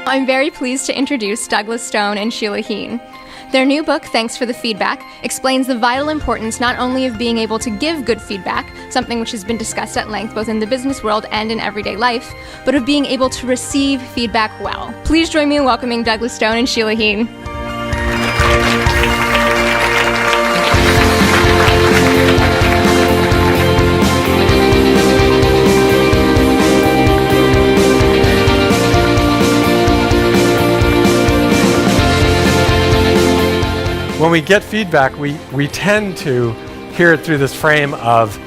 I'm very pleased to introduce Douglas Stone and Sheila Heen. Their new book, Thanks for the Feedback, explains the vital importance not only of being able to give good feedback, something which has been discussed at length both in the business world and in everyday life, but of being able to receive feedback well. Please join me in welcoming Douglas Stone and Sheila Heen. When we get feedback, we tend to hear it through this frame of,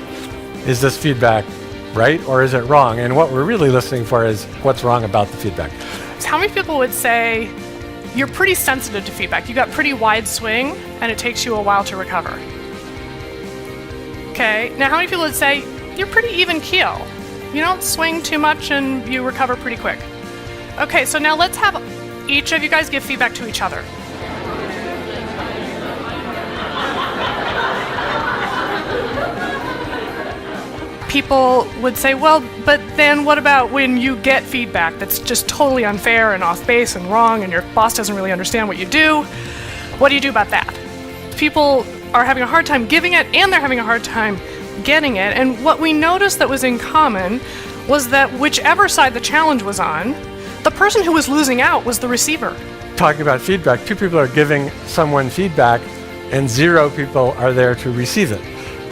is this feedback right or is it wrong? And what we're really listening for is what's wrong about the feedback. So how many people would say you're pretty sensitive to feedback? You got pretty wide swing and it takes you a while to recover. Okay, now how many people would say you're pretty even keel? You don't swing too much and you recover pretty quick. Okay, so now let's have each of you guys give feedback to each other. People would say, well, but then what about when you get feedback that's just totally unfair and off base and wrong and your boss doesn't really understand what you do? What do you do about that? People are having a hard time giving it and they're having a hard time getting it. And what we noticed that was in common was that whichever side the challenge was on, the person who was losing out was the receiver. Talking about feedback, 2 people are giving someone feedback and 0 people are there to receive it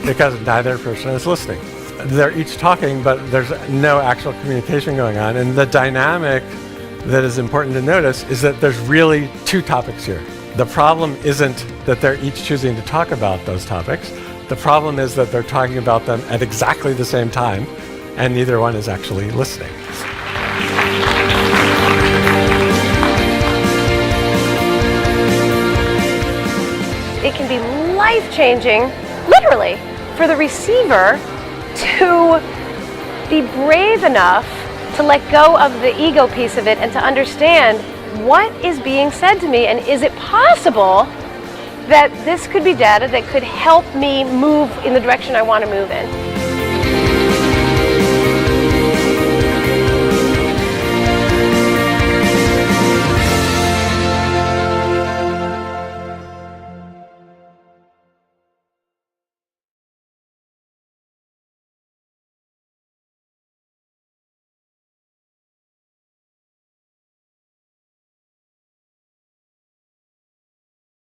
because neither person is listening. They're each talking, but there's no actual communication going on. And the dynamic that is important to notice is that there's really 2 topics here. The problem isn't that they're each choosing to talk about those topics. The problem is that they're talking about them at exactly the same time, and neither one is actually listening. It can be life-changing, literally, for the receiver to be brave enough to let go of the ego piece of it and to understand what is being said to me, and is it possible that this could be data that could help me move in the direction I want to move in.